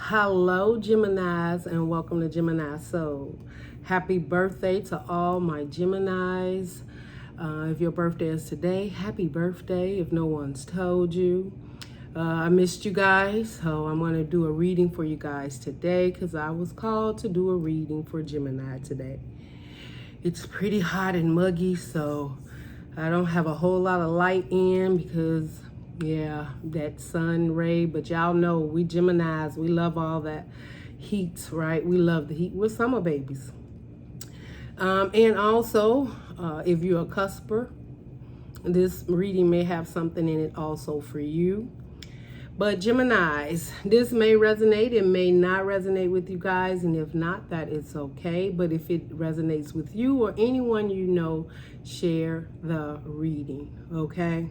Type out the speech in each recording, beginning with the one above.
Hello, Geminis, and welcome to Gemini Soul. Happy birthday to all my Geminis. If your birthday is today, happy birthday if no one's told you. I missed you guys, so I'm going to do a reading for you guys today because I was called to do a reading for Gemini today. It's pretty hot and muggy, so I don't have a whole lot of light in because that sun ray, but y'all know we Geminis, we love all that heat, right? We love the heat. We're summer babies. And also, if you're a cusper, this reading may have something in it also for you. But Geminis, this may resonate, it may not resonate with you guys, and if not, that is okay. But if it resonates with you or anyone you know, share the reading, okay?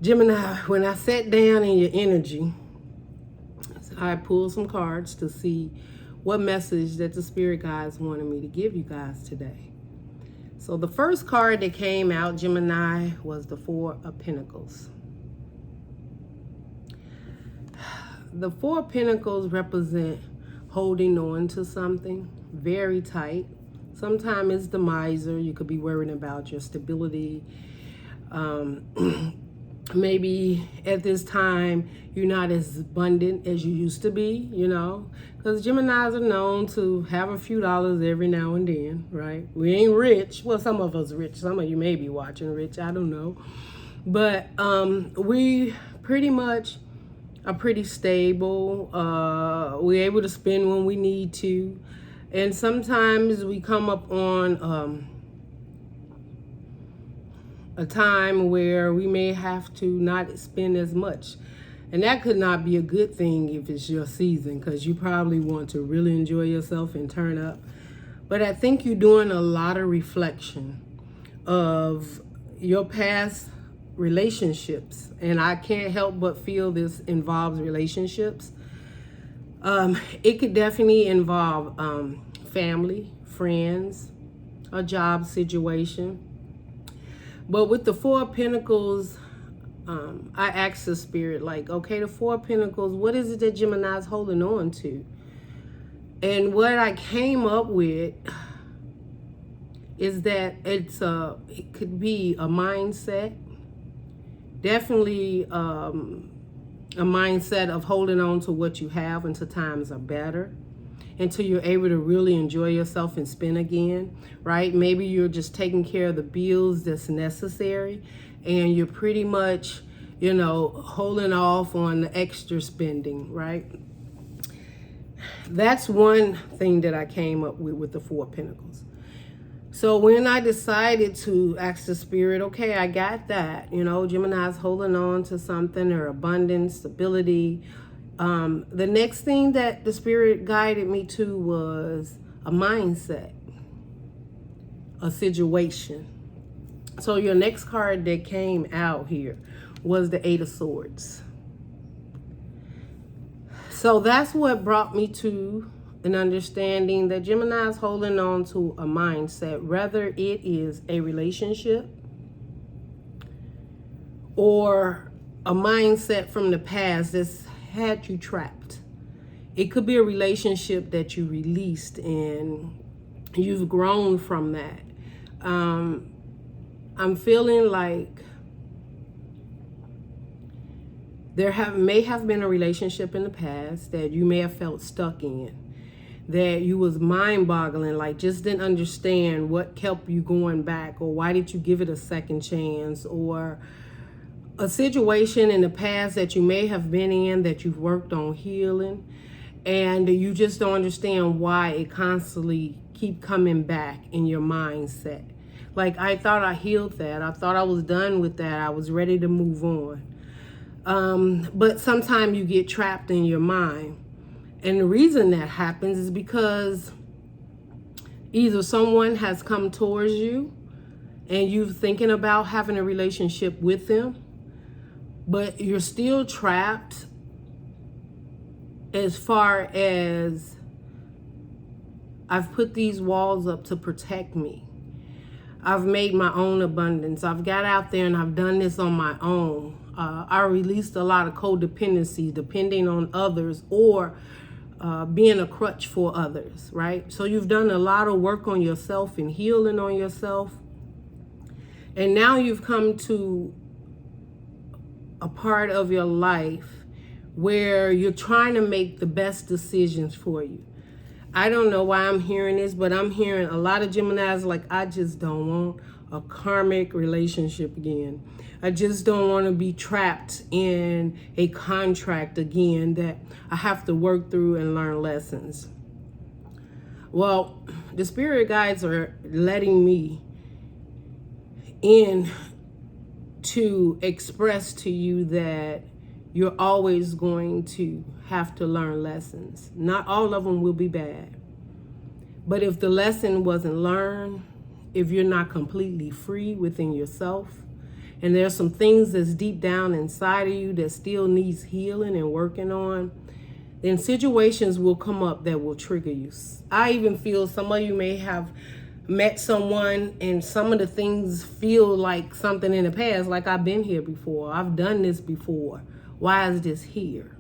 Gemini, when I sat down in your energy, I pulled some cards to see what message that the spirit guides wanted me to give you guys today. So the first card that came out, Gemini, was the Four of Pentacles. The Four of Pentacles represent holding on to something very tight. Sometimes it's the miser. You could be worrying about your stability. Maybe at this time you're not as abundant as you used to be, you know, because Geminis are known to have a few dollars every now and then, right? We ain't rich. Well, some of us rich. Some of you may be watching rich. I don't know. But we pretty much are pretty stable. We're able to spend when we need to. And sometimes we come up on a time where we may have to not spend as much. And that could not be a good thing if it's your season, because you probably want to really enjoy yourself and turn up. But I think you're doing a lot of reflection of your past relationships. And I can't help but feel this involves relationships. It could definitely involve family, friends, a job situation. But with the Four of Pentacles, I asked the spirit, like, okay, the Four of Pentacles, what is it that Gemini's holding on to? And what I came up with is that it could be a mindset, definitely a mindset of holding on to what you have until times are better, until you're able to really enjoy yourself and spend again, right? Maybe you're just taking care of the bills that's necessary and you're pretty much, you know, holding off on the extra spending, right? That's one thing that I came up with the Four of Pentacles. So when I decided to ask the spirit, okay, I got that, you know, Gemini's holding on to something, or abundance, stability. The next thing that the spirit guided me to was a mindset, a situation. So your next card that came out here was the Eight of Swords. So that's what brought me to an understanding that Gemini is holding on to a mindset, whether it is a relationship or a mindset from the past that's had you trapped. It could be a relationship that you released and you've grown from that. I'm feeling like there may have been a relationship in the past that you may have felt stuck in, that you was mind-boggling, like just didn't understand what kept you going back, or why did you give it a second chance, or a situation in the past that you may have been in that you've worked on healing, and you just don't understand why it constantly keep coming back in your mindset. Like, I thought I healed that. I thought I was done with that. I was ready to move on. But sometimes you get trapped in your mind. And the reason that happens is because either someone has come towards you and you're thinking about having a relationship with them, but you're still trapped as far as, I've put these walls up to protect me. I've made my own abundance. I've got out there and I've done this on my own. I released a lot of codependency, depending on others, or being a crutch for others, right? So you've done a lot of work on yourself and healing on yourself. And now you've come to a part of your life where you're trying to make the best decisions for you. I don't know why I'm hearing this, but I'm hearing a lot of Geminis like, I just don't want a karmic relationship again. I just don't want to be trapped in a contract again that I have to work through and learn lessons. Well, the spirit guides are letting me in to express to you that you're always going to have to learn lessons. Not all of them will be bad. But if the lesson wasn't learned, if you're not completely free within yourself, and there's some things that's deep down inside of you that still needs healing and working on, then situations will come up that will trigger you. I even feel some of you may have met someone and some of the things feel like something in the past, like I've been here before, I've done this before. Why is this here?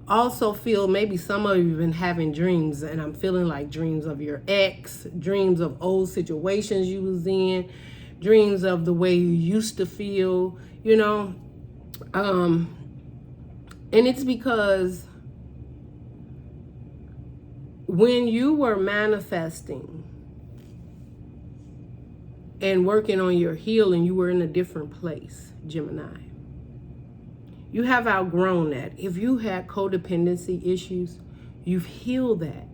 Also feel maybe some of you have been having dreams, and I'm feeling like dreams of your ex, dreams of old situations you was in, dreams of the way you used to feel, you know. And it's because when you were manifesting and working on your healing, you were in a different place, Gemini. You have outgrown that. If you had codependency issues, you've healed that.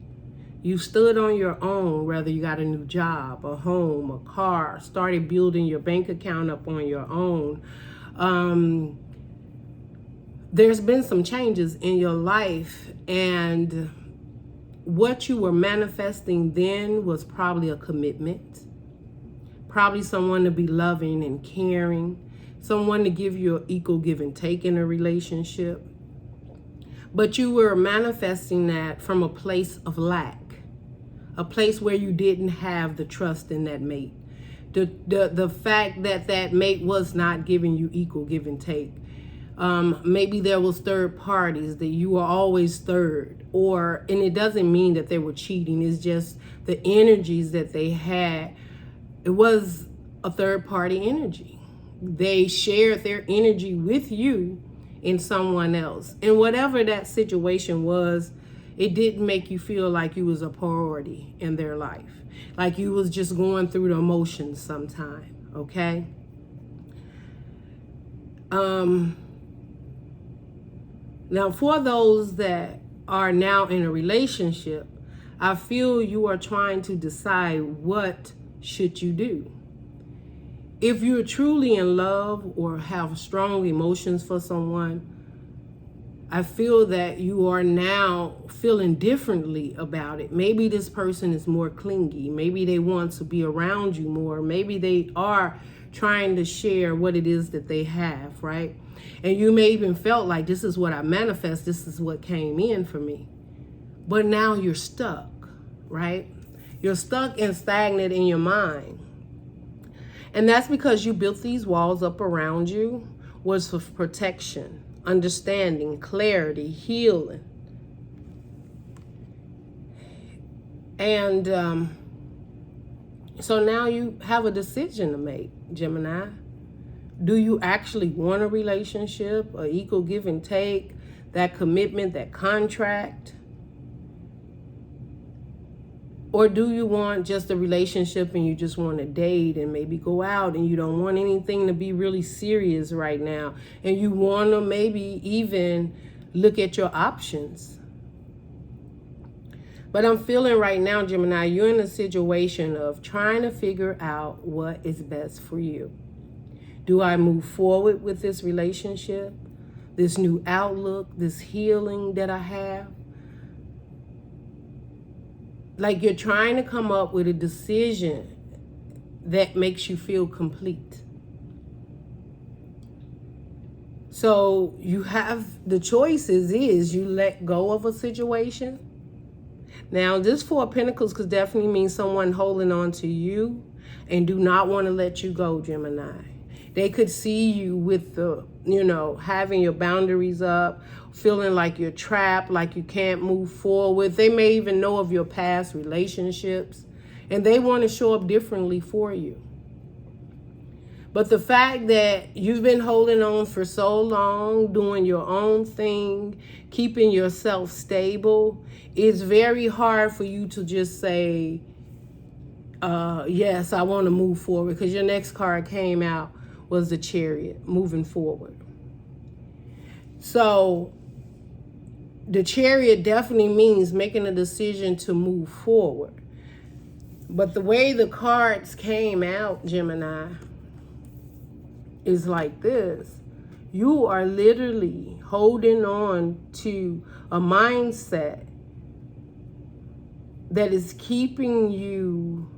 You stood on your own, whether you got a new job, a home, a car, started building your bank account up on your own. There's been some changes in your life, and what you were manifesting then was probably a commitment, probably someone to be loving and caring, someone to give you an equal give and take in a relationship. But you were manifesting that from a place of lack, a place where you didn't have the trust in that mate. The fact that that mate was not giving you equal give and take. Maybe there was third parties, that you were always third, and it doesn't mean that they were cheating. It's just the energies that they had. It was a third party energy. They shared their energy with you in someone else. And whatever that situation was, it didn't make you feel like you was a priority in their life. Like you was just going through the emotions sometime, okay? Now, for those that are now in a relationship, I feel you are trying to decide what should you do. If you're truly in love or have strong emotions for someone, I feel that you are now feeling differently about it. Maybe this person is more clingy. Maybe they want to be around you more. Maybe they are trying to share what it is that they have, right? And you may even felt like, this is what I manifest. This is what came in for me. But now you're stuck, right? You're stuck and stagnant in your mind. And that's because you built these walls up around you was for protection, understanding, clarity, healing. And so now you have a decision to make, Gemini. Do you actually want a relationship, an equal give and take, that commitment, that contract? Or do you want just a relationship and you just want to date and maybe go out and you don't want anything to be really serious right now, and you want to maybe even look at your options? But I'm feeling right now, Gemini, you're in a situation of trying to figure out what is best for you. Do I move forward with this relationship, this new outlook, this healing that I have? Like you're trying to come up with a decision that makes you feel complete. So you have the choices is you let go of a situation. Now this Four of Pentacles could definitely mean someone holding on to you and do not want to let you go, Gemini. They could see you with the having your boundaries up, feeling like you're trapped, like you can't move forward. They may even know of your past relationships, and they want to show up differently for you. But the fact that you've been holding on for so long, doing your own thing, keeping yourself stable, it's very hard for you to just say, yes, I want to move forward, because your next card came out was the Chariot, moving forward. So the Chariot definitely means making a decision to move forward. But the way the cards came out, Gemini, is like this. You are literally holding on to a mindset that is keeping you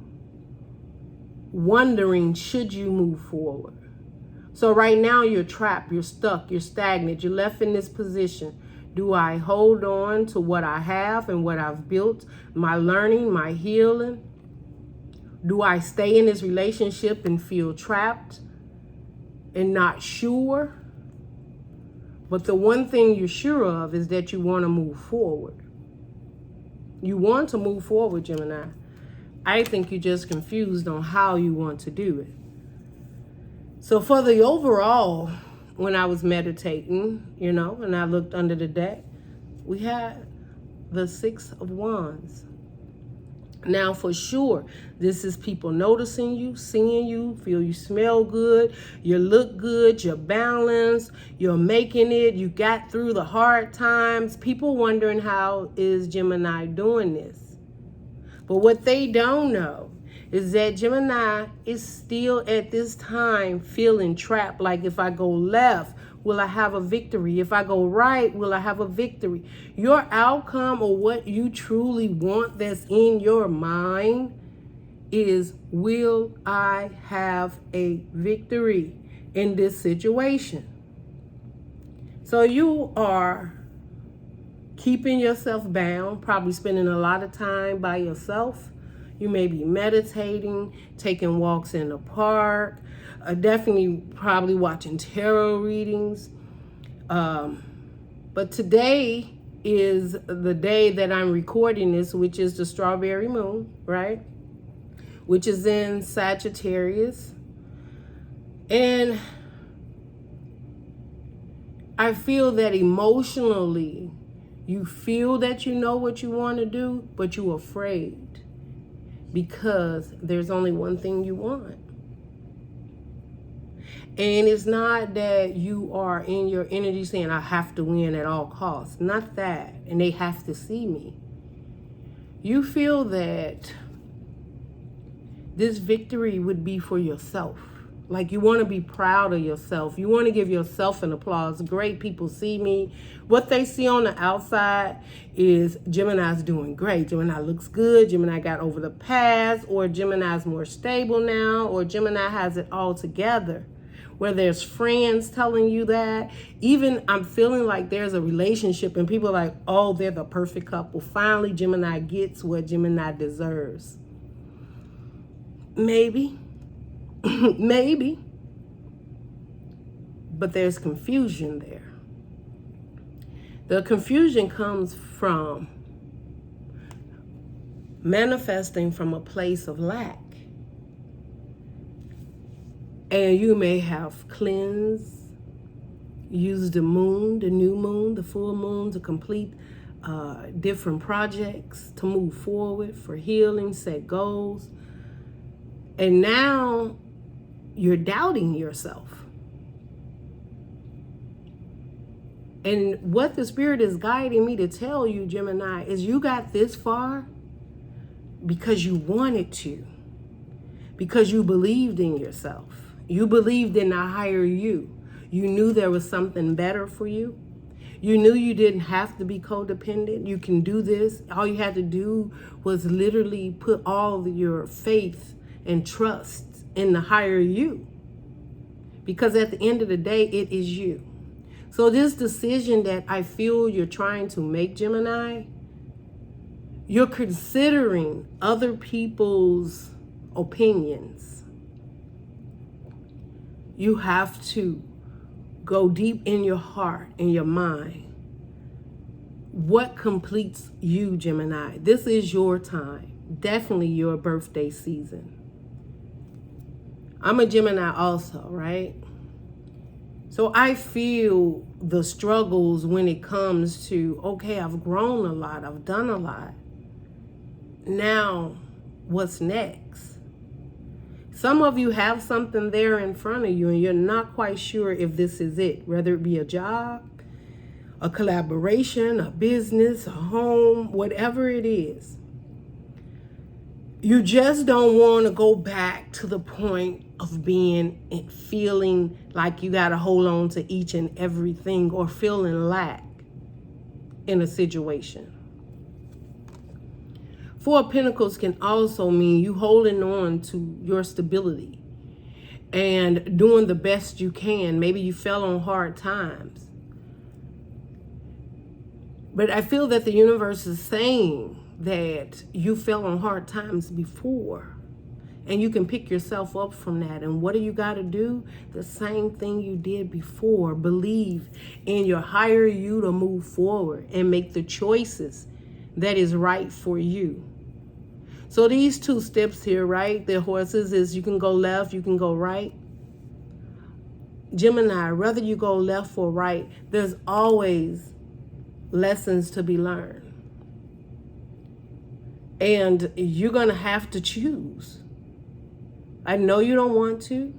wondering, should you move forward? So right now you're trapped, you're stuck, you're stagnant, you're left in this position. Do I hold on to what I have and what I've built, my learning, my healing? Do I stay in this relationship and feel trapped and not sure? But the one thing you're sure of is that you want to move forward. You want to move forward, Gemini. I think you're just confused on how you want to do it. So for the overall, when I was meditating, and I looked under the deck, we had the Six of Wands. Now, for sure, this is people noticing you, seeing you, feel you smell good, you look good, you're balanced, you're making it, you got through the hard times. People wondering, how is Gemini doing this? But what they don't know is that Gemini is still at this time feeling trapped. Like, if I go left, will I have a victory? If I go right, will I have a victory? Your outcome, or what you truly want that's in your mind, is, will I have a victory in this situation? So you are keeping yourself bound, probably spending a lot of time by yourself. You may be meditating, taking walks in the park, definitely probably watching tarot readings. But today is the day that I'm recording this, which is the strawberry moon, right? Which is in Sagittarius. And I feel that emotionally, you feel that you know what you want to do, but you're afraid, because there's only one thing you want. And it's not that you are in your energy saying, I have to win at all costs. Not that. And they have to see me. You feel that this victory would be for yourself. Like, you want to be proud of yourself. You want to give yourself an applause. Great, people see me. What they see on the outside is Gemini's doing great. Gemini looks good. Gemini got over the past, or Gemini's more stable now, or Gemini has it all together. Where there's friends telling you that. Even I'm feeling like there's a relationship and people are like, oh, they're the perfect couple. Finally, Gemini gets what Gemini deserves. Maybe. Maybe. But there's confusion there. The confusion comes from manifesting from a place of lack. And you may have cleansed, used the moon, the new moon, the full moon to complete different projects, to move forward, for healing, set goals. And now you're doubting yourself. And what the Spirit is guiding me to tell you, Gemini, is you got this far because you wanted to, because you believed in yourself. You believed in a higher you. You knew there was something better for you. You knew you didn't have to be codependent. You can do this. All you had to do was literally put all your faith and trust in the higher you. Because at the end of the day, it is you. So this decision that I feel you're trying to make, Gemini, you're considering other people's opinions. You have to go deep in your heart, in your mind. What completes you, Gemini? This is your time. Definitely your birthday season. I'm a Gemini also, right? So I feel the struggles when it comes to, okay, I've grown a lot, I've done a lot. Now, what's next? Some of you have something there in front of you and you're not quite sure if this is it, whether it be a job, a collaboration, a business, a home, whatever it is. You just don't want to go back to the point of feeling like you got to hold on to each and everything or feeling lack in a situation. Four of Pentacles can also mean you holding on to your stability and doing the best you can. Maybe you fell on hard times. But I feel that the universe is saying that you fell on hard times before and you can pick yourself up from that. And what do you got to do? The same thing you did before. Believe in your higher you to move forward and make the choices that is right for you. So these two steps here, right? The horses is you can go left, you can go right. Gemini, whether you go left or right, there's always lessons to be learned. And you're going to have to choose. I know you don't want to.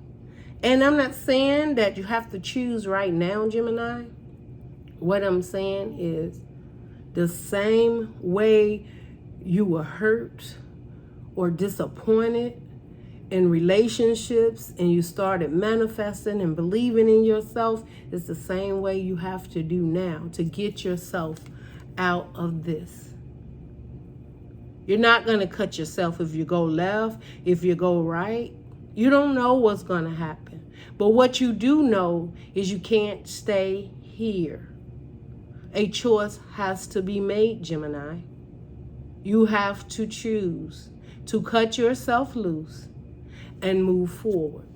And I'm not saying that you have to choose right now, Gemini. What I'm saying is the same way you were hurt or disappointed in relationships and you started manifesting and believing in yourself, it's the same way you have to do now to get yourself out of this. You're not going to cut yourself if you go left, if you go right. You don't know what's going to happen. But what you do know is you can't stay here. A choice has to be made, Gemini. You have to choose to cut yourself loose and move forward.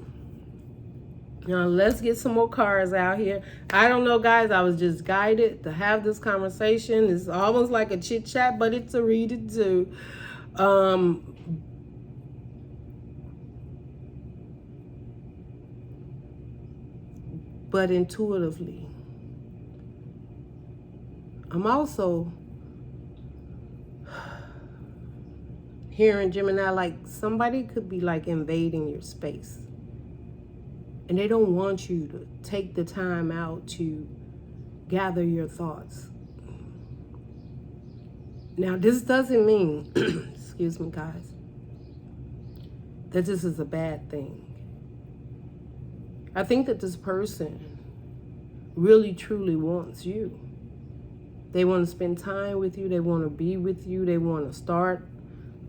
Now let's get some more cards out here. I don't know, guys. I was just guided to have this conversation. It's almost like a chit chat, but it's a reading too. But intuitively, I'm also hearing, Gemini, like somebody could be like invading your space. And they don't want you to take the time out to gather your thoughts. Now, this doesn't mean, excuse me, guys, that this is a bad thing. I think that this person really, truly wants you. They want to spend time with you. They want to be with you. They want to start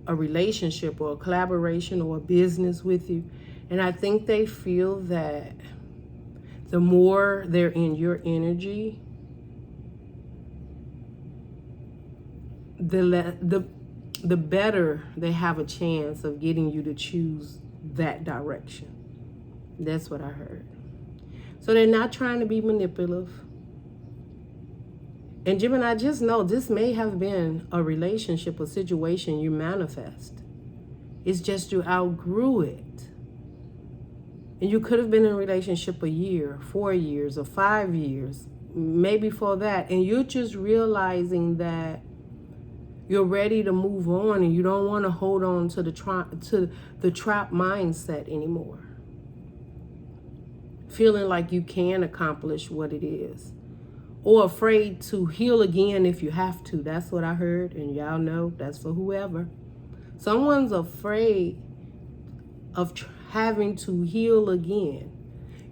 a relationship or a collaboration or a business with you. And I think they feel that the more they're in your energy, the better they have a chance of getting you to choose that direction. That's what I heard. So they're not trying to be manipulative. And Gemini, just know this may have been a relationship or situation you manifest. It's just you outgrew it. And you could have been in a relationship a year, 4 years, or 5 years, maybe for that. And you're just realizing that you're ready to move on and you don't want to hold on to the trap mindset anymore. Feeling like you can accomplish what it is. Or afraid to heal again if you have to. That's what I heard. And y'all know that's for whoever. Someone's afraid of having to heal again.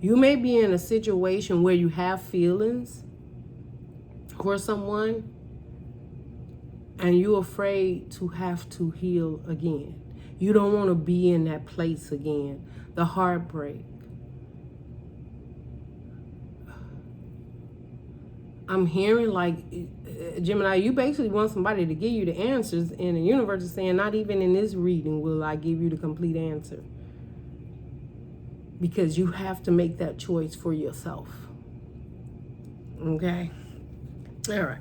You may be in a situation where you have feelings for someone and you're afraid to have to heal again. You don't want to be in that place again. The heartbreak. I'm hearing like, Gemini, you basically want somebody to give you the answers, and the universe is saying, not even in this reading will I give you the complete answer. Because you have to make that choice for yourself. Okay. All right.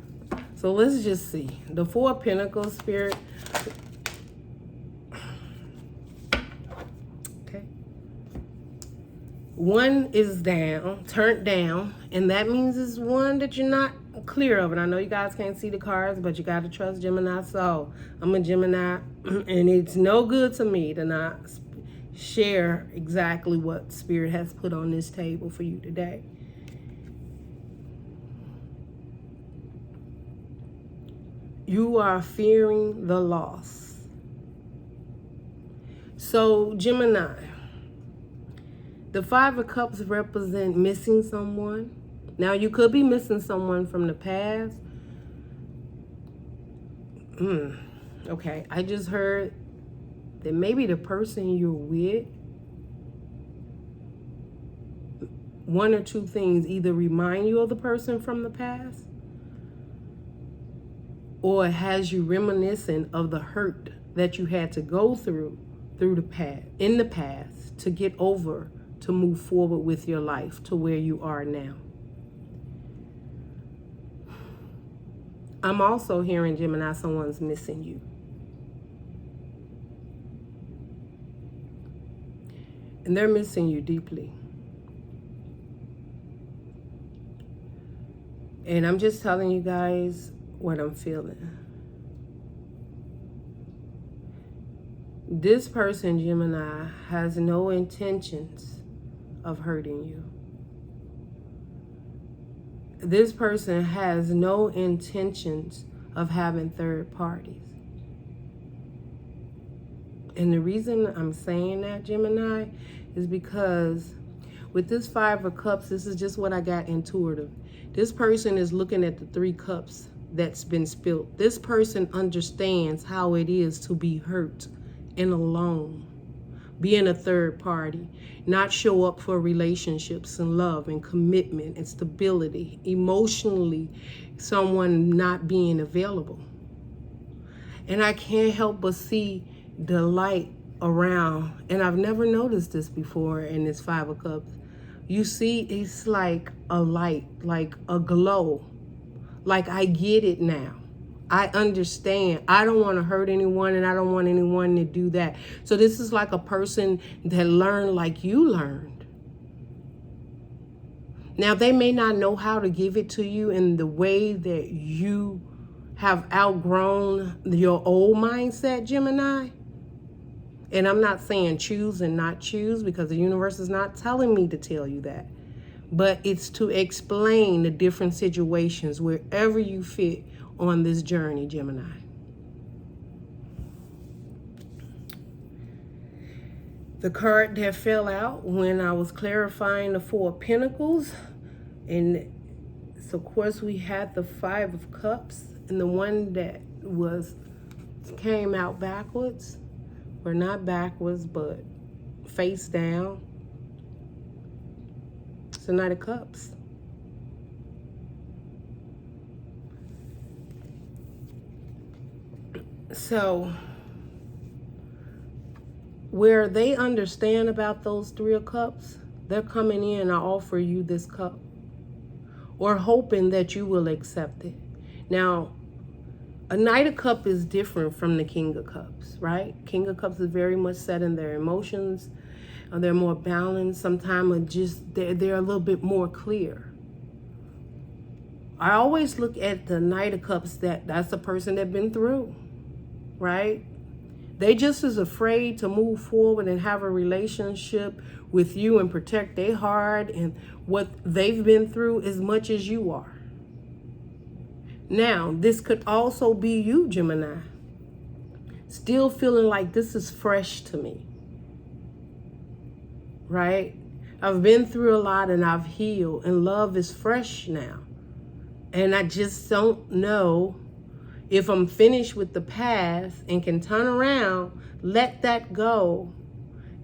So let's just see. The Four of Pentacles, Spirit. Okay. One is down, turned down, and that means it's one that you're not clear of. And I know you guys can't see the cards, but you got to trust Gemini. So I'm a Gemini, and it's no good to me to not share exactly what Spirit has put on this table for you today. You are fearing the loss. So, Gemini, the Five of Cups represent missing someone. Now, you could be missing someone from the past. Okay, I just heard that maybe the person you're with, one or two things either remind you of the person from the past, or it has you reminiscent of the hurt that you had to go through the past, in the past, to get over, to move forward with your life to where you are now. I'm also hearing, Gemini, someone's missing you. And they're missing you deeply. And I'm just telling you guys what I'm feeling. This person, Gemini, has no intentions of hurting you. This person has no intentions of having third parties. And the reason I'm saying that, Gemini, is because with this Five of Cups, this is just what I got intuitive. This person is looking at the Three Cups that's been spilled. This person understands how it is to be hurt and alone, being a third party, not show up for relationships and love and commitment and stability, emotionally, someone not being available. And I can't help but see the light around, and I've never noticed this before in this Five of Cups. You see, it's like a light, like a glow. Like, I get it now. I understand. I don't want to hurt anyone, and I don't want anyone to do that. So this is like a person that learned like you learned. Now, they may not know how to give it to you in the way that you have outgrown your old mindset, Gemini. And I'm not saying choose and not choose, because the universe is not telling me to tell you that. But it's to explain the different situations wherever you fit on this journey, Gemini. The card that fell out when I was clarifying the Four of Pentacles, and so of course we had the Five of Cups, and the one that came out backwards, or not backwards, but face down. It's the Knight of Cups. So, where they understand about those Three of Cups, they're coming in and offer you this cup, or hoping that you will accept it. Now, a Knight of Cups is different from the King of Cups, right? King of Cups is very much set in their emotions. They're more balanced. Sometimes they're a little bit more clear. I always look at the Knight of Cups, that's the person that's been through, right? They just as afraid to move forward and have a relationship with you and protect their heart and what they've been through as much as you are. Now, this could also be you, Gemini, still feeling like this is fresh to me, right? I've been through a lot and I've healed, and love is fresh now. And I just don't know if I'm finished with the past and can turn around, let that go,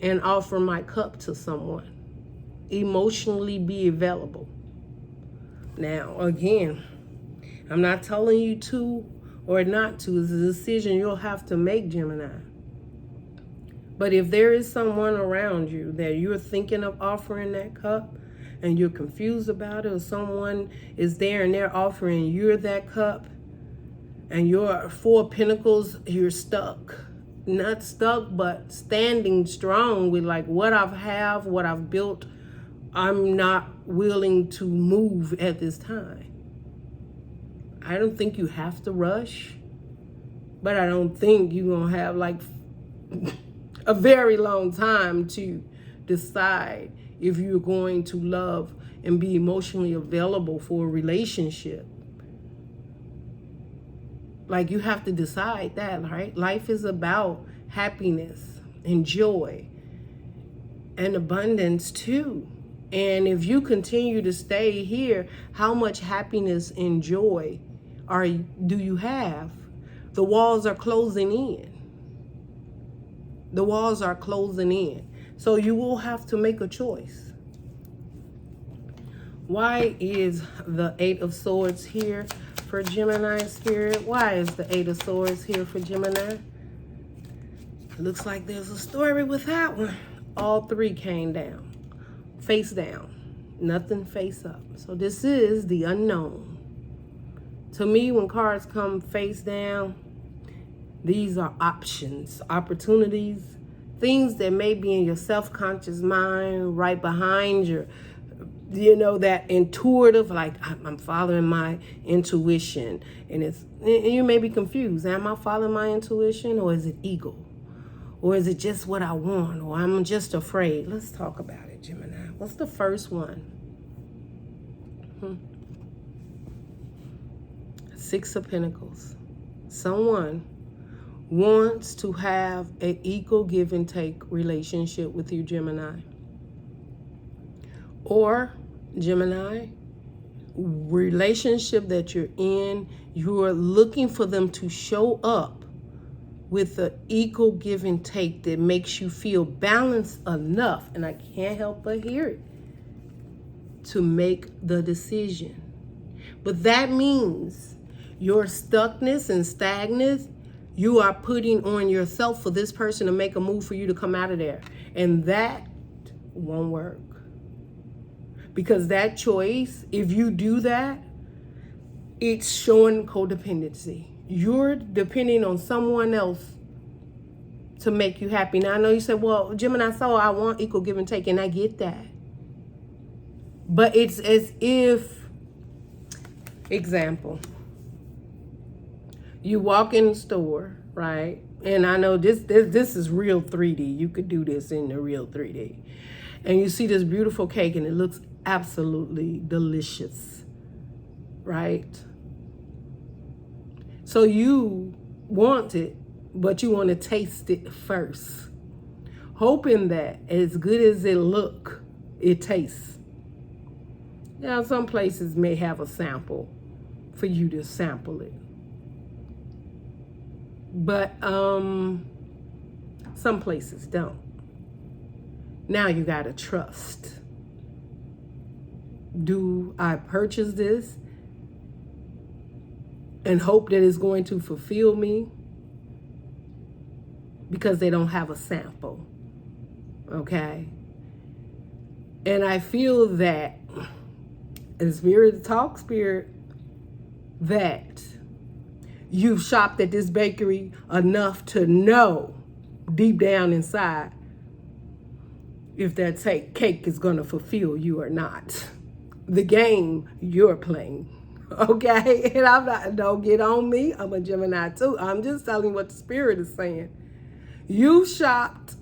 and offer my cup to someone. Emotionally be available. Now, again, I'm not telling you to or not to. It's a decision you'll have to make, Gemini. But if there is someone around you that you're thinking of offering that cup, and you're confused about it, or someone is there and they're offering you that cup, and you're 4 of Pentacles, you're stuck. Not stuck, but standing strong with like what what I've built. I'm not willing to move at this time. I don't think you have to rush, but I don't think you're going to have like a very long time to decide if you're going to love and be emotionally available for a relationship. Like, you have to decide that, right? Life is about happiness and joy and abundance too. And if you continue to stay here, how much happiness and joy do you have? The walls are closing in. The walls are closing in. So you will have to make a choice. Why is the 8 of Swords here for Gemini spirit? Why is the 8 of Swords here for Gemini? Looks like there's a story with that one. All 3 came down. Face down. Nothing face up. So this is the unknown. To me, when cards come face down, these are options, opportunities, things that may be in your self-conscious mind, right behind your, that intuitive, like I'm following my intuition. And you may be confused. Am I following my intuition, or is it ego? Or is it just what I want? Or I'm just afraid? Let's talk about it, Gemini. What's the first one? 6 of Pentacles. Someone wants to have an equal give and take relationship with you, Gemini. Or, Gemini, relationship that you're in, you're looking for them to show up with an equal give and take that makes you feel balanced enough, and I can't help but hear it, to make the decision. But that means your stuckness and stagnance, you are putting on yourself for this person to make a move for you to come out of there. And that won't work. Because that choice, if you do that, it's showing codependency. You're depending on someone else to make you happy. Now, I know you said, well, Gemini, so I want equal give and take, and I get that. But it's as if, example, you walk in the store, right? And I know this is real 3D. You could do this in the real 3D. And you see this beautiful cake, and it looks absolutely delicious, right? So you want it, but you want to taste it first, hoping that as good as it tastes. Now, some places may have a sample for you to sample it. But some places don't. Now you got to trust. Do I purchase this and hope that it's going to fulfill me? Because they don't have a sample. Okay? And I feel that, in Spirit Talk Spirit, that you've shopped at this bakery enough to know deep down inside if that cake is going to fulfill you or not. The game you're playing. Okay? And I'm not, don't get on me. I'm a Gemini too. I'm just telling you what the Spirit is saying. You shopped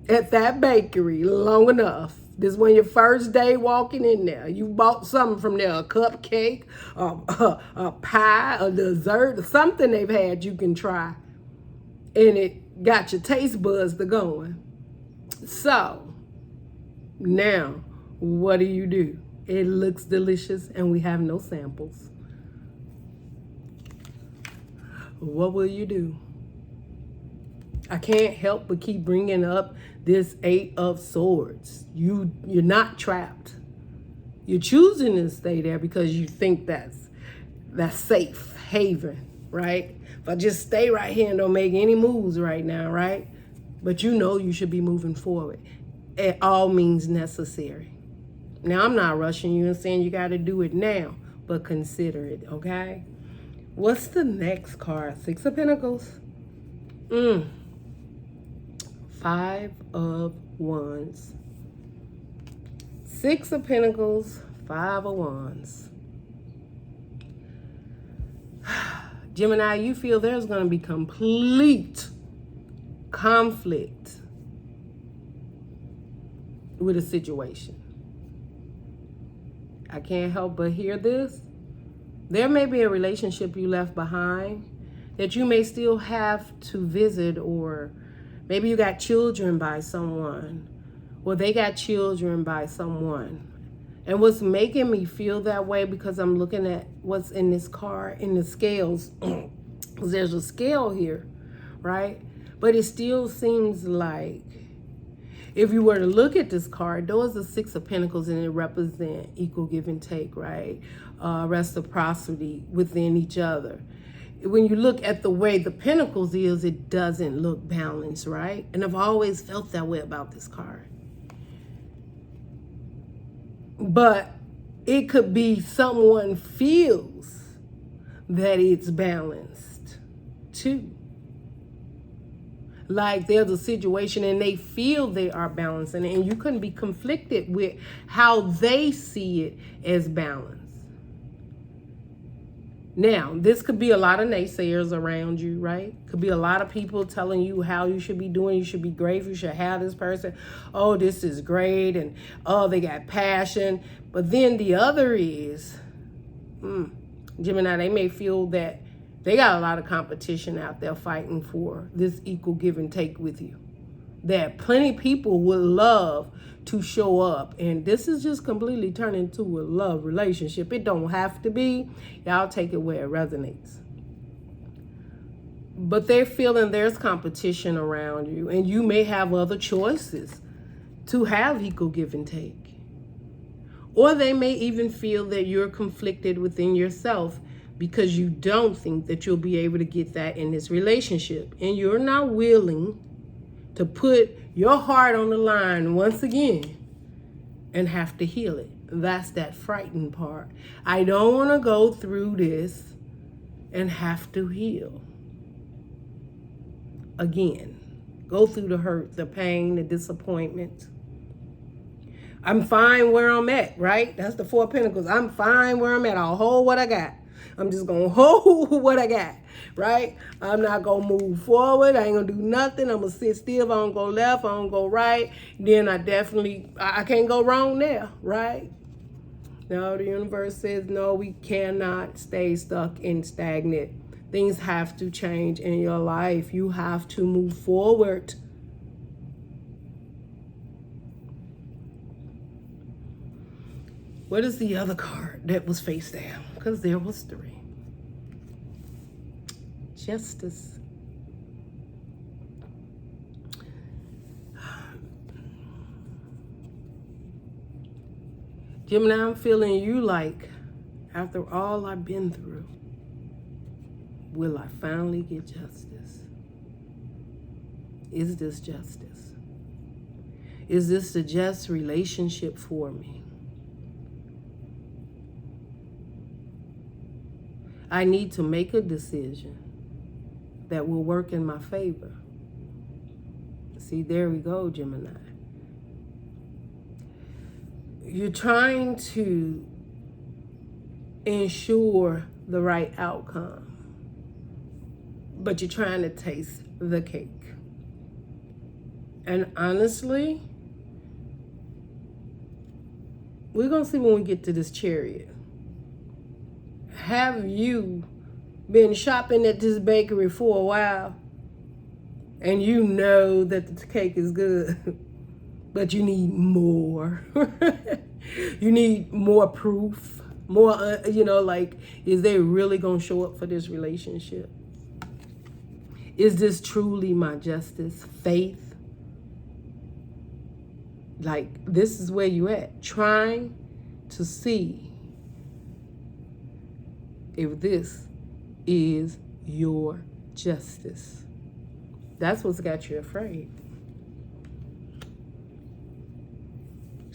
at that bakery long enough. This is when your first day walking in there. You bought something from there, a cupcake, a pie, a dessert, something they've had you can try. And it got your taste buds to going. So, now, what do? It looks delicious and we have no samples. What will you do? I can't help but keep bringing up this 8 of Swords. You're not trapped. You're choosing to stay there because you think that's safe haven, right? If I just stay right here and don't make any moves right now, right? But you know you should be moving forward at all means necessary. Now, I'm not rushing you and saying you got to do it now, but consider it, okay? What's the next card? Six of Pentacles. Five of Wands. Six of Pentacles, Five of Wands. Gemini, you feel there's going to be complete conflict with a situation. I can't help but hear this. There may be a relationship you left behind that you may still have to visit, or maybe you got children by someone, or they got children by someone. And what's making me feel that way, because I'm looking at what's in this card, in the scales, there's a scale here, right? But it still seems like, if you were to look at this card, those are Six of Pentacles, and it represents equal give and take, right? Reciprocity within each other. When you look at the way the Pentacles is, it doesn't look balanced, right? And I've always felt that way about this card. But it could be someone feels that it's balanced too. Like there's a situation and they feel they are balanced, and you couldn't be conflicted with how they see it as balance. Now, this could be a lot of naysayers around you, right? Could be a lot of people telling you how you should be doing. You should be great. You should have this person. Oh, this is great. And oh, they got passion. But then the other is, Gemini, they may feel that they got a lot of competition out there fighting for this equal give and take with you. That plenty of people would love to show up, and this is just completely turned into a love relationship. It don't have to be. Y'all take it where it resonates. But they're feeling there's competition around you, and you may have other choices to have equal give and take. Or they may even feel that you're conflicted within yourself because you don't think that you'll be able to get that in this relationship, and you're not willing to put your heart on the line once again and have to heal it. That's that frightened part. I don't want to go through this and have to heal again. Go through the hurt, the pain, the disappointment. I'm fine where I'm at, right? That's the Four of Pentacles. I'm fine where I'm at. I'll hold what I got. I'm just going to hold what I got, right? I'm not going to move forward. I ain't going to do nothing. I'm going to sit still. If I don't go left, I don't go right, then I can't go wrong there, right? No, the universe says, no, we cannot stay stuck and stagnant. Things have to change in your life. You have to move forward. What is the other card that was face down? Because there was three. Justice. Gemini, I'm feeling you like, after all I've been through, will I finally get justice? Is this justice? Is this the just relationship for me? I need to make a decision that will work in my favor. See, there we go, Gemini. You're trying to ensure the right outcome, but you're trying to taste the cake. And honestly, we're going to see when we get to this Chariot. Have you been shopping at this bakery for a while and you know that the cake is good, but you need more? You need more proof, more, like, is they really going to show up for this relationship? Is this truly my justice? Faith? Like, this is where you at, trying to see if this is your justice. That's what's got you afraid.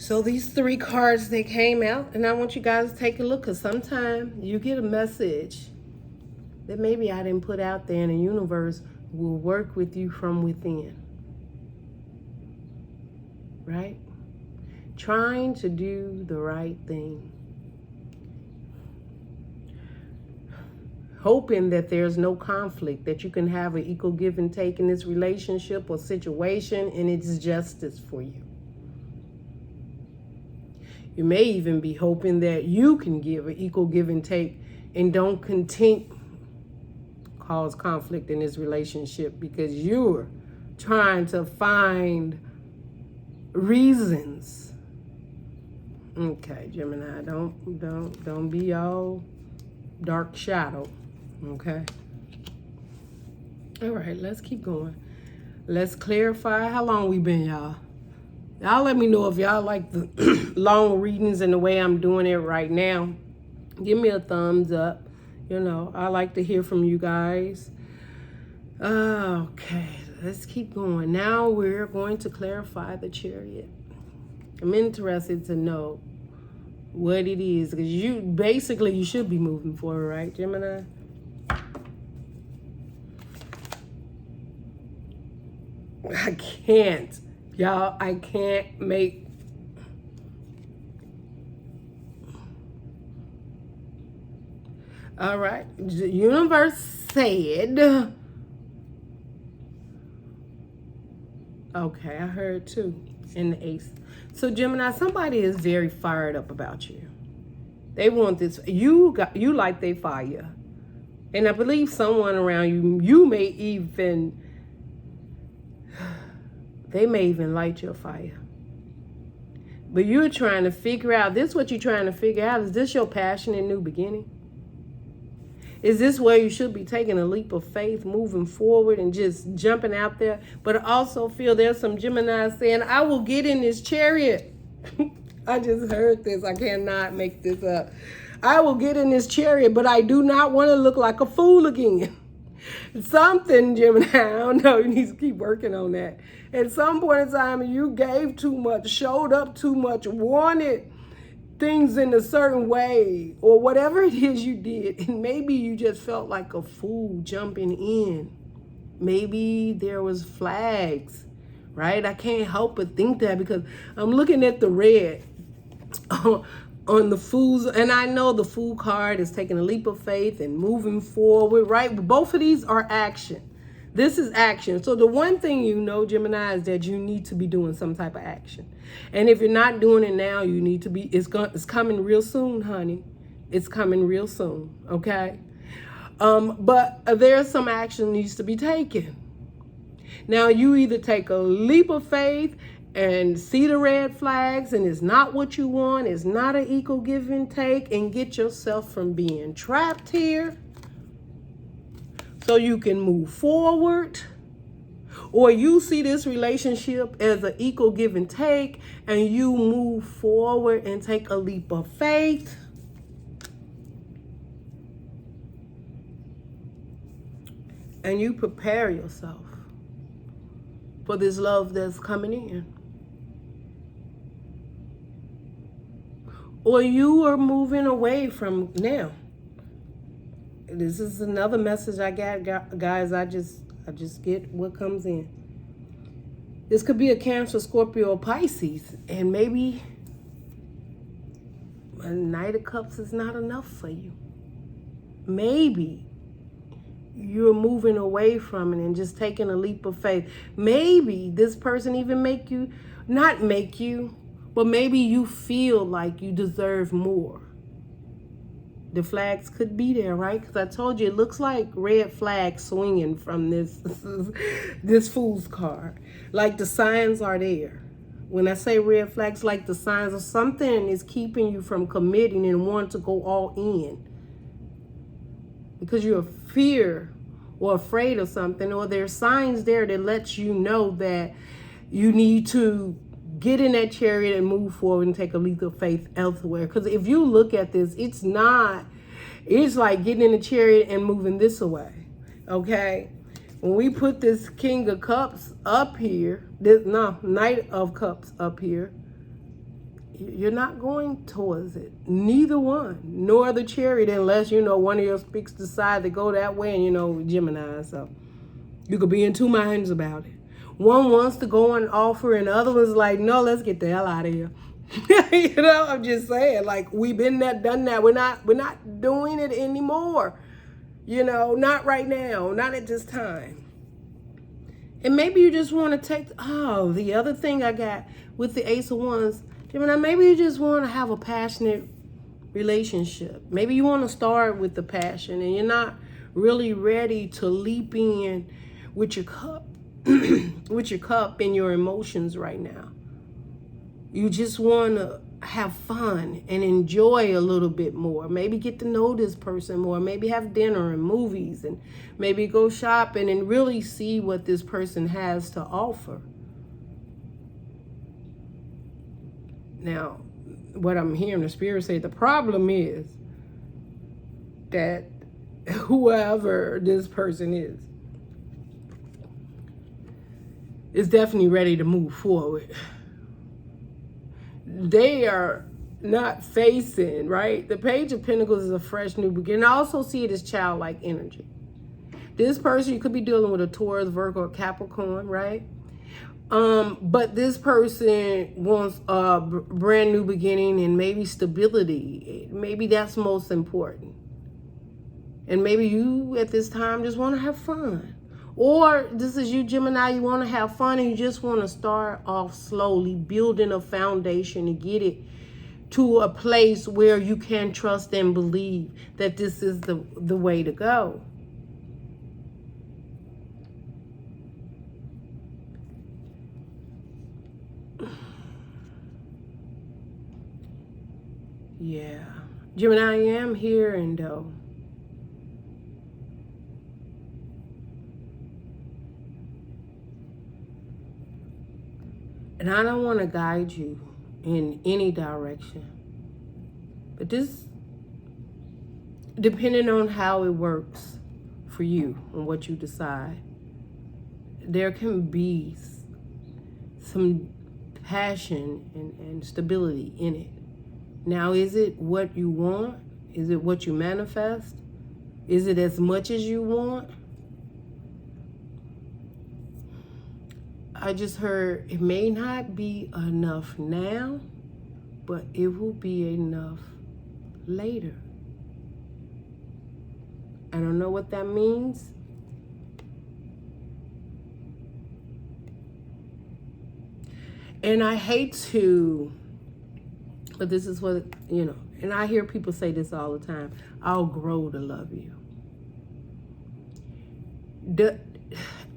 So these 3 cards, they came out, and I want you guys to take a look, because sometimes you get a message that maybe I didn't put out there, and the universe will work with you from within. Right? Trying to do the right thing. Hoping that there's no conflict, that you can have an equal give and take in this relationship or situation, and it's justice for you. You may even be hoping that you can give an equal give and take and don't cause conflict in this relationship, because you're trying to find reasons. Okay, Gemini, don't be all dark shadow. Okay. All right, let's keep going. Let's clarify. How long we been, y'all? Y'all let me know if y'all like the long readings and the way I'm doing it right now. Give me a thumbs up. You know, I like to hear from you guys. Okay, let's keep going. Now we're going to clarify the Chariot. I'm interested to know what it is, because you should be moving forward, right, Gemini? I can't. Y'all, I can't make... All right. The universe said... Okay, I heard 2 in the Ace. So, Gemini, somebody is very fired up about you. They want this. You like they fire. And I believe someone around you may even... They may even light your fire. But you're trying to figure out, this is what you're trying to figure out. Is this your passion and new beginning? Is this where you should be taking a leap of faith, moving forward and just jumping out there? But I also feel there's some Geminis saying, I will get in this chariot. I just heard this. I cannot make this up. I will get in this chariot, but I do not want to look like a fool again. Something, Gemini, I don't know, you need to keep working on that. At some point in time, you gave too much, showed up too much, wanted things in a certain way, or whatever it is you did, and maybe you just felt like a fool jumping in. Maybe there was flags, right? I can't help but think that, because I'm looking at the red on the Fools, and I know the Fool card is taking a leap of faith and moving forward, right? But both of these are action. This is action. So the one thing you know, Gemini, is that you need to be doing some type of action. And if you're not doing it now, you need to be, it's coming real soon, honey. It's coming real soon, okay? But there's some action needs to be taken. Now, you either take a leap of faith and see the red flags, and it's not what you want, it's not an equal give and take, and get yourself from being trapped here so you can move forward. Or you see this relationship as an equal give and take, and you move forward and take a leap of faith. And you prepare yourself for this love that's coming in. Or you are moving away from now. This is another message I got, guys. I just get what comes in. This could be a Cancer, Scorpio, or Pisces. And maybe a Knight of Cups is not enough for you. Maybe you're moving away from it and just taking a leap of faith. Maybe this person even but maybe you feel like you deserve more. The flags could be there, right? Because I told you, it looks like red flags swinging from this Fool's card. Like the signs are there. When I say red flags, like the signs of something is keeping you from committing and wanting to go all in. Because you're fear or afraid of something, or there's signs there that lets you know that you need to get in that chariot and move forward and take a leap of faith elsewhere. Because if you look at this, it's like getting in the chariot and moving this away. Okay? When we put this King of Cups up here, Knight of Cups up here, you're not going towards it. Neither one, nor the Chariot, unless, one of your speaks decide to go that way, and, Gemini. So you could be in two minds about it. One wants to go and offer, and the other one's like, no, let's get the hell out of here. I'm just saying, like, we've been there, done that. We're not doing it anymore. Not right now, not at this time. And maybe you just want to take, the other thing I got with the Ace of Wands, Gemini, maybe you just want to have a passionate relationship. Maybe you want to start with the passion, and you're not really ready to leap in with your cup, with your cup and your emotions right now. You just want to have fun and enjoy a little bit more. Maybe get to know this person more. Maybe have dinner and movies, and maybe go shopping and really see what this person has to offer. Now, what I'm hearing the Spirit say, the problem is that whoever this person is definitely ready to move forward. They are not facing, right? The Page of Pentacles is a fresh new beginning. I also see it as childlike energy. This person, you could be dealing with a Taurus, Virgo, or Capricorn, right? But this person wants a brand new beginning and maybe stability. Maybe that's most important. And maybe you at this time just want to have fun. Or this is you, Gemini, you want to have fun and you just want to start off slowly, building a foundation and get it to a place where you can trust and believe that this is the way to go. Yeah. Gemini, I am here and I don't want to guide you in any direction. But this, depending on how it works for you and what you decide, there can be some passion and stability in it. Now, is it what you want? Is it what you manifest? Is it as much as you want? I just heard it may not be enough now, but it will be enough later. I don't know what that means. And I hate to, but this is what, and I hear people say this all the time, I'll grow to love you. The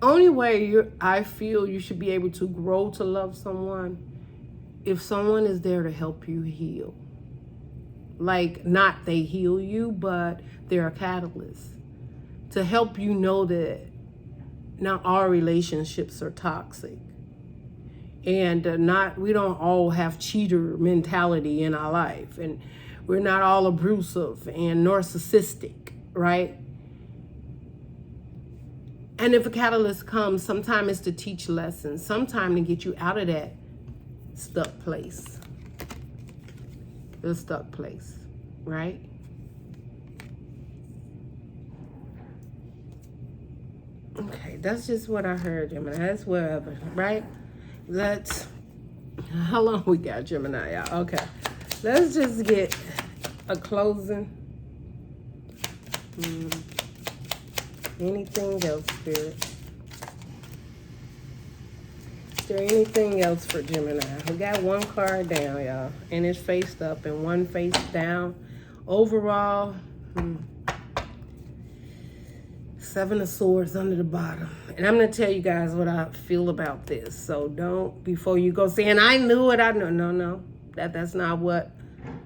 only way I feel you should be able to grow to love someone if someone is there to help you heal. Like, not they heal you, but they're a catalyst to help you know that not all relationships are toxic. And we don't all have cheater mentality in our life. And we're not all abusive and narcissistic, right? And if a catalyst comes, sometimes it's to teach lessons, sometimes to get you out of that stuck place. The stuck place, right? Okay, that's just what I heard, Gemini. That's wherever, right? How long we got, Gemini, y'all? Okay, let's just get a closing. Anything else, Spirit? Is there anything else for Gemini? We got one card down, y'all, and it's faced up and one face down. Overall, Seven of Swords under the bottom. And I'm going to tell you guys what I feel about this. So don't, before you go saying, I knew it, I know. No. That's not what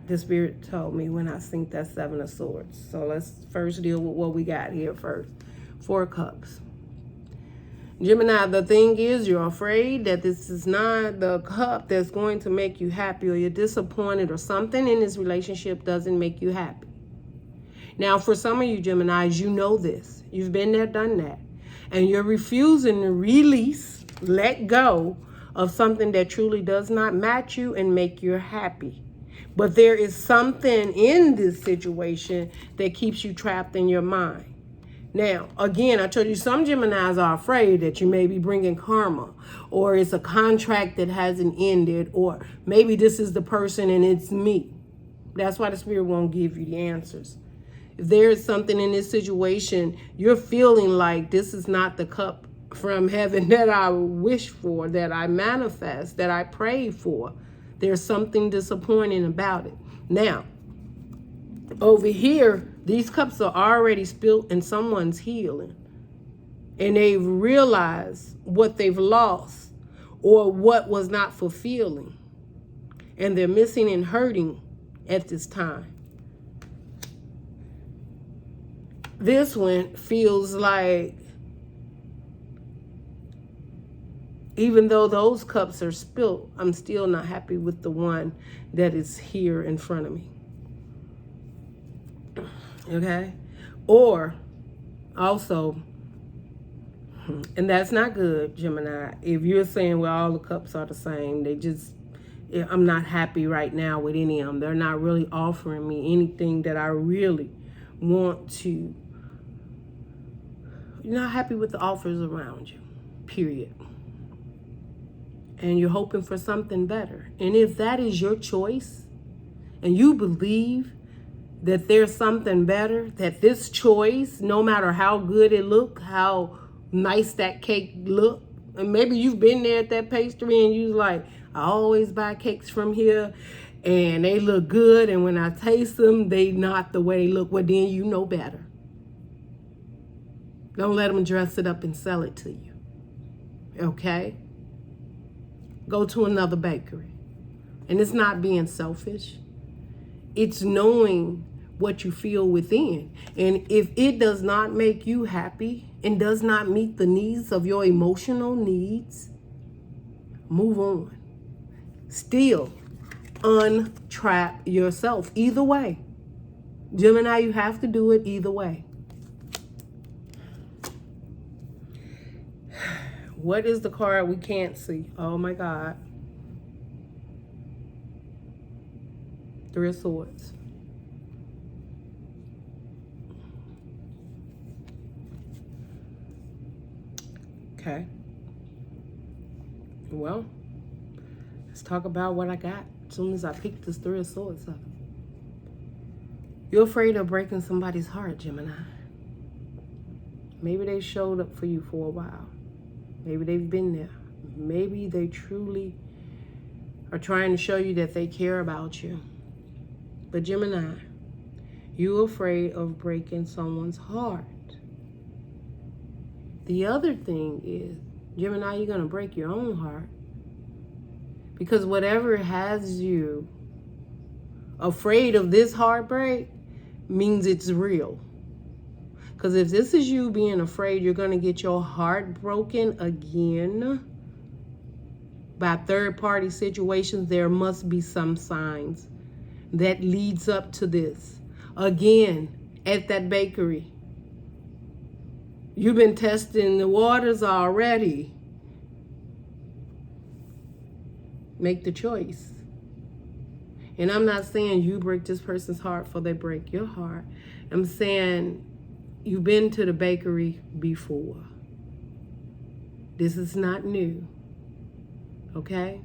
the Spirit told me when I seen that Seven of Swords. So let's first deal with what we got here first. 4 Cups. Gemini, the thing is, you're afraid that this is not the cup that's going to make you happy, or you're disappointed, or something in this relationship doesn't make you happy. Now, for some of you Geminis, you know this. You've been there, done that. And you're refusing to release, let go of something that truly does not match you and make you happy. But there is something in this situation that keeps you trapped in your mind. Now, again, I told you some Geminis are afraid that you may be bringing karma, or it's a contract that hasn't ended, or maybe this is the person and it's me. That's why the Spirit won't give you the answers. If there is something in this situation, you're feeling like this is not the cup from heaven that I wish for, that I manifest, that I pray for. There's something disappointing about it. Now, over here, these cups are already spilled in someone's healing. And they've realized what they've lost or what was not fulfilling. And they're missing and hurting at this time. This one feels like, even though those cups are spilled, I'm still not happy with the one that is here in front of me. Okay? Or also, and that's not good, Gemini, if you're saying, well, all the cups are the same, I'm not happy right now with any of them. They're not really offering me anything that I really want to. You're not happy with the offers around you, period. And you're hoping for something better. And if that is your choice, and you believe that there's something better, that this choice, no matter how good it look, how nice that cake look, and maybe you've been there at that pastry and you're like, I always buy cakes from here and they look good, and when I taste them, they not the way they look. Well, then you know better. Don't let them dress it up and sell it to you. Okay? Go to another bakery. And it's not being selfish. It's knowing what you feel within. And if it does not make you happy and does not meet the needs of your emotional needs, move on. Still untrap yourself. Either way. Gemini, you have to do it either way. What is the card we can't see? Oh my God. Three of Swords. Okay. Well, let's talk about what I got as soon as I picked this Three of Swords up. You're afraid of breaking somebody's heart, Gemini. Maybe they showed up for you for a while. Maybe they've been there. Maybe they truly are trying to show you that they care about you. But Gemini, you're afraid of breaking someone's heart. The other thing is, Gemini, you're going to break your own heart. Because whatever has you afraid of this heartbreak means it's real. Because if this is you being afraid you're going to get your heart broken again by third-party situations, there must be some signs that leads up to this. Again, at that bakery, you've been testing the waters already. Make the choice. And I'm not saying you break this person's heart before they break your heart. I'm saying you've been to the bakery before. This is not new. Okay?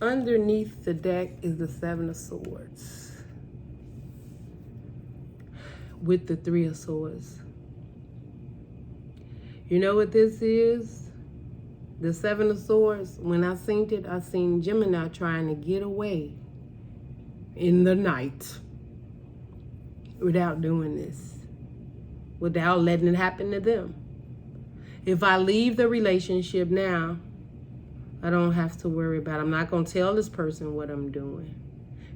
Underneath the deck is the Seven of Swords with the Three of Swords. You know what this is? The Seven of Swords, when I seen it, I seen Gemini trying to get away in the night without doing this, without letting it happen to them. If I leave the relationship now, I don't have to worry about it. I'm not going to tell this person what I'm doing.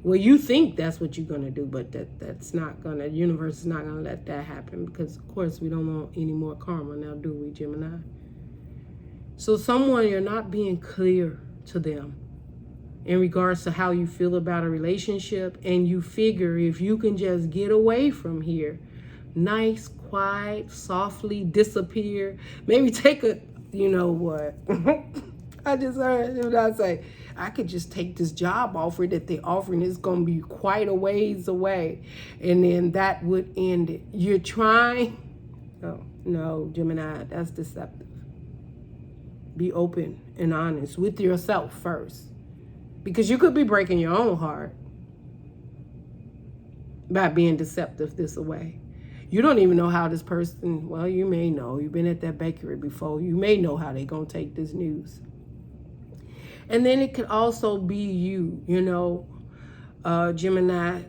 Well, you think that's what you're going to do, but that's not going to, the universe is not going to let that happen, because, of course, we don't want any more karma now, do we, Gemini? So someone, you're not being clear to them in regards to how you feel about a relationship, and you figure if you can just get away from here, nice, quiet, softly disappear, maybe take you know what? I just heard him not say, I could just take this job offer that they're offering. It's going to be quite a ways away. And then that would end it. You're trying. Oh, no, Gemini, that's deceptive. Be open and honest with yourself first. Because you could be breaking your own heart by being deceptive this way. You don't even know how this person, well, you may know. You've been at that bakery before. You may know how they're going to take this news. And then it could also be you, you know, Gemini,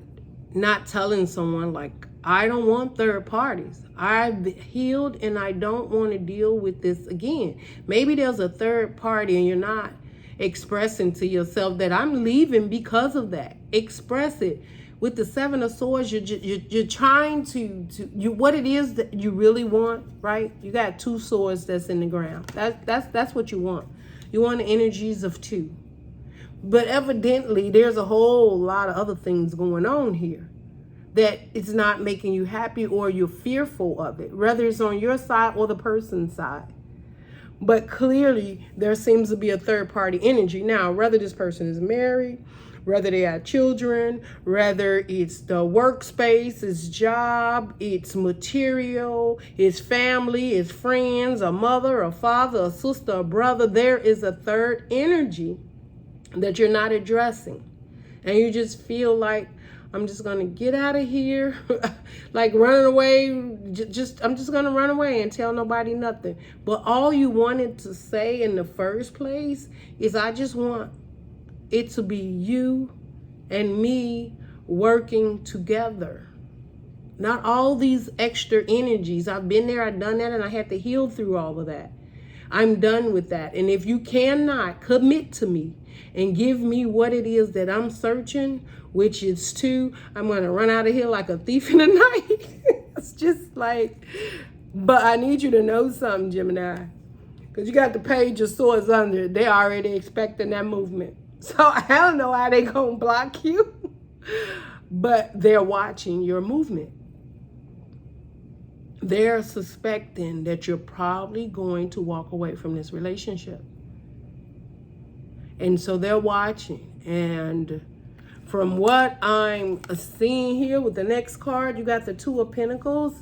not telling someone like, I don't want third parties. I've healed and I don't want to deal with this again. Maybe there's a third party and you're not expressing to yourself that I'm leaving because of that. Express it. With the Seven of Swords, you're trying to what it is that you really want, right? You got two swords that's in the ground. That's what you want. You want the energies of two. But evidently, there's a whole lot of other things going on here that it's not making you happy, or you're fearful of it, whether it's on your side or the person's side. But clearly, there seems to be a third party energy. Now, whether this person is married, whether they have children, whether it's the workspace, it's job, it's material, it's family, it's friends, a mother, a father, a sister, a brother, there is a third energy that you're not addressing. And you just feel like, I'm just going to get out of here, like running away. I'm just going to run away and tell nobody nothing. But all you wanted to say in the first place is, I just want it to be you and me working together. Not all these extra energies. I've been there, I've done that, and I had to heal through all of that. I'm done with that. And if you cannot commit to me and give me what it is that I'm searching, which is two, I'm going to run out of here like a thief in the night. It's just like, but I need you to know something, Gemini, because you got the Page of Swords under it. They're already expecting that movement. So I don't know how they going to block you, but they're watching your movement. They're suspecting that you're probably going to walk away from this relationship. And so they're watching. And from what I'm seeing here with the next card, you got the Two of Pentacles.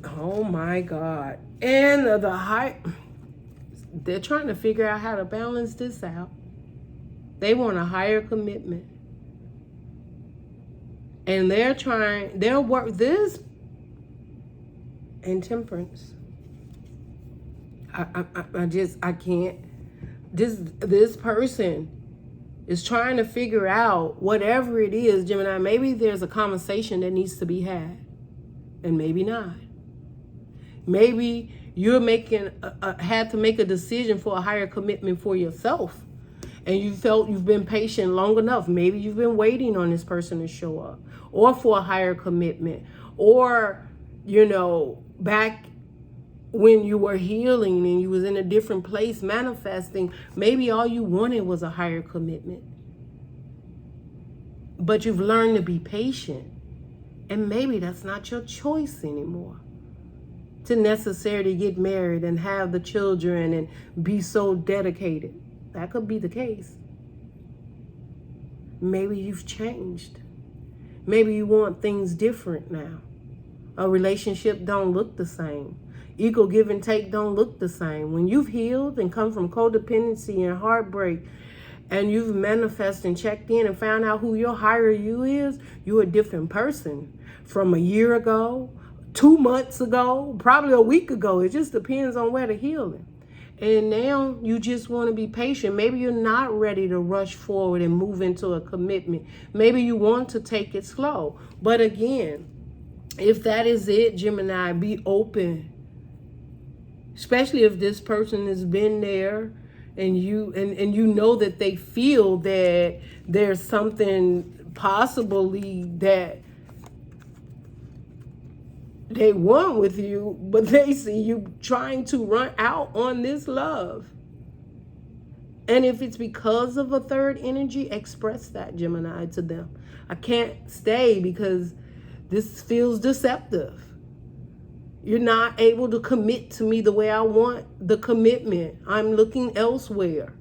Oh my God. And they're trying to figure out how to balance this out. They want a higher commitment. And they'll work this and Temperance. I can't. This person is trying to figure out whatever it is, Gemini. Maybe there's a conversation that needs to be had, and maybe not. Maybe you're had to make a decision for a higher commitment for yourself, and you felt you've been patient long enough. Maybe you've been waiting on this person to show up, or for a higher commitment, or back when you were healing and you was in a different place manifesting, maybe all you wanted was a higher commitment. But you've learned to be patient. And maybe that's not your choice anymore. To necessarily get married and have the children and be so dedicated. That could be the case. Maybe you've changed. Maybe you want things different now. A relationship don't look the same. Equal give and take don't look the same. When you've healed and come from codependency and heartbreak, and you've manifested and checked in and found out who your higher you is, you're a different person from a year ago, 2 months ago, probably a week ago. It just depends on where the healing. And now you just want to be patient. Maybe you're not ready to rush forward and move into a commitment. Maybe you want to take it slow. But again, if that is it, Gemini, be open. Especially if this person has been there and you know that they feel that there's something possibly that they want with you, but they see you trying to run out on this love. And if it's because of a third energy, express that, Gemini, to them. I can't stay because this feels deceptive. You're not able to commit to me the way I want the commitment. I'm looking elsewhere.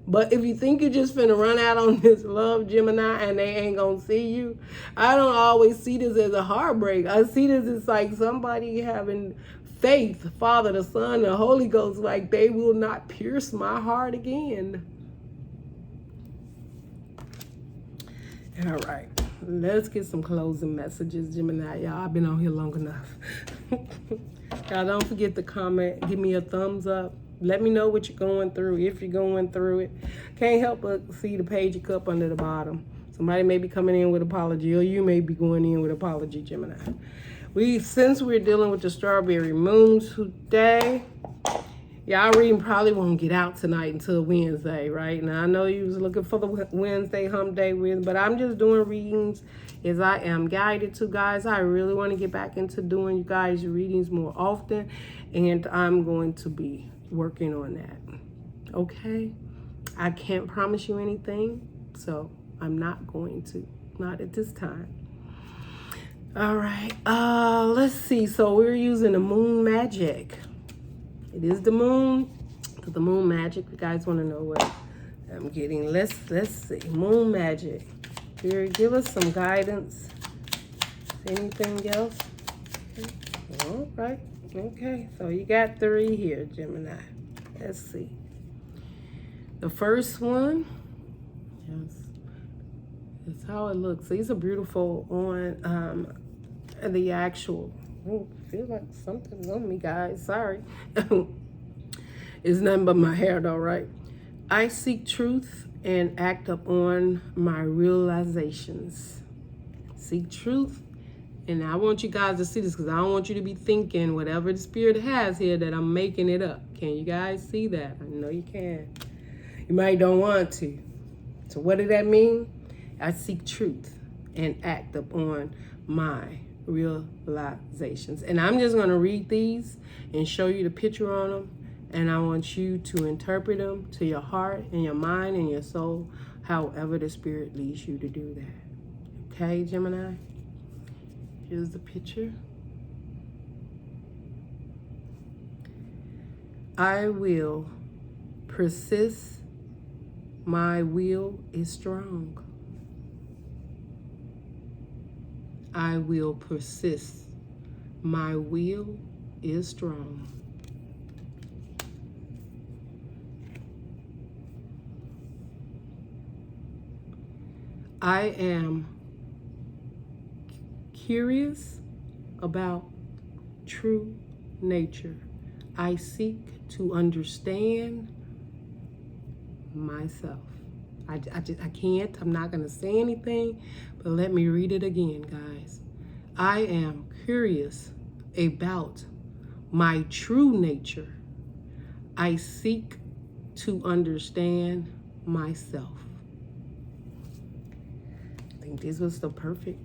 But if you think you're just finna run out on this love, Gemini, and they ain't gonna see you, I don't always see this as a heartbreak. I see this as like somebody having faith, Father, the Son, the Holy Ghost, like they will not pierce my heart again. All right, let's get some closing messages, Gemini. Y'all, I've been on here long enough. Y'all, don't forget to comment. Give me a thumbs up. Let me know what you're going through, if you're going through it. Can't help but see the Page of Cups under the bottom. Somebody may be coming in with apology, or you may be going in with apology, Gemini. Since we're dealing with the strawberry moon today, y'all reading probably won't get out tonight until Wednesday, right? Now, I know you was looking for the Wednesday hump day with, but I'm just doing readings as I am guided to, guys. I really want to get back into doing you guys readings more often, and I'm going to be working on that. Okay? I can't promise you anything, so I'm not going to. Not at this time. All right. Let's see. So we're using the moon magic. It is the moon. The moon magic. You guys want to know what I'm getting? Let's see. Moon magic. Here, give us some guidance. Anything else? All right. Okay. So you got 3 here, Gemini. Let's see. The first one. Yes. That's how it looks. These are beautiful on the actual. Oh, I feel like something's on me, guys. Sorry. It's nothing but my hair, though, right? I seek truth and act upon my realizations. Seek truth. And I want you guys to see this because I don't want you to be thinking whatever the spirit has here that I'm making it up. Can you guys see that? I know you can. You might don't want to. So what does that mean? I seek truth and act upon my realizations. And I'm just going to read these and show you the picture on them. And I want you to interpret them to your heart and your mind and your soul, however the spirit leads you to do that. Okay, Gemini? Here's the picture. I will persist. My will is strong. I will persist. My will is strong. I am curious about true nature. I seek to understand myself. I can't. I'm not going to say anything, but let me read it again, guys. I am curious about my true nature. I seek to understand myself. I think this was the perfect.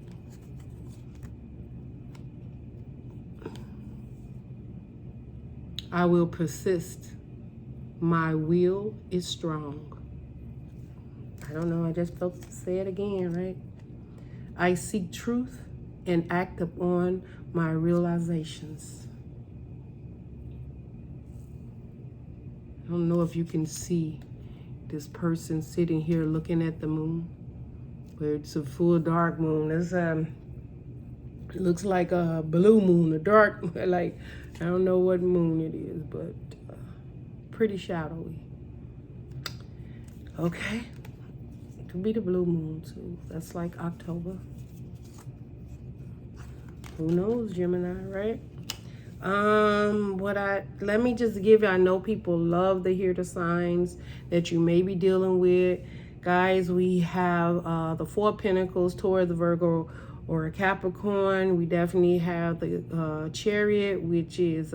I will persist. My will is strong. I don't know, I just felt to say it again, right? I seek truth and act upon my realizations. I don't know if you can see this person sitting here looking at the moon, but it's a full dark moon. It's it looks like a blue moon, a dark, like, I don't know what moon it is, but pretty shadowy. Okay. It could be the blue moon too. That's like October. Who knows, Gemini, right? Let me just give you, I know people love to hear the signs that you may be dealing with. Guys, we have the 4 Pentacles, Taurus, Virgo, or a Capricorn. We definitely have the Chariot, which is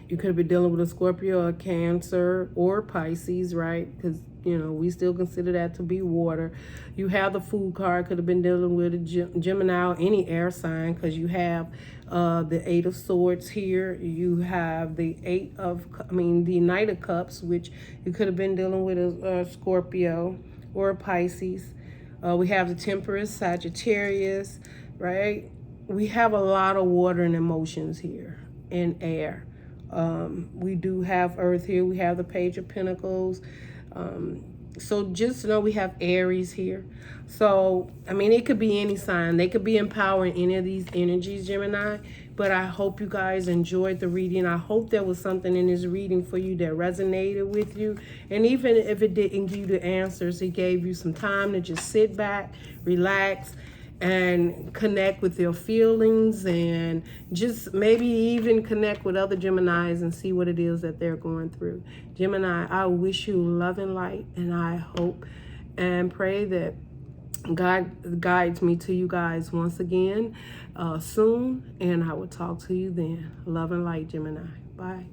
you could be dealing with a Scorpio, a Cancer, or Pisces, right? Because, you know, we still consider that to be water. You have the Fool card, could have been dealing with a Gemini or any air sign, because you have the 8 of Swords here. You have the the Knight of Cups, which you could have been dealing with a Scorpio or a Pisces. We have the Temperance, Sagittarius, right? we have a lot of water and emotions here and air. We do have earth here. We have the Page of Pentacles. So just know we have Aries here. So, I mean, it could be any sign. They could be empowering any of these energies, Gemini. But I hope you guys enjoyed the reading. I hope there was something in this reading for you that resonated with you. And even if it didn't give you the answers, it gave you some time to just sit back, relax, and connect with your feelings, and just maybe even connect with other Geminis and see what it is that they're going through. Gemini, I wish you love and light, and I hope and pray that God guides me to you guys once again soon, and I will talk to you then. Love and light, Gemini. Bye.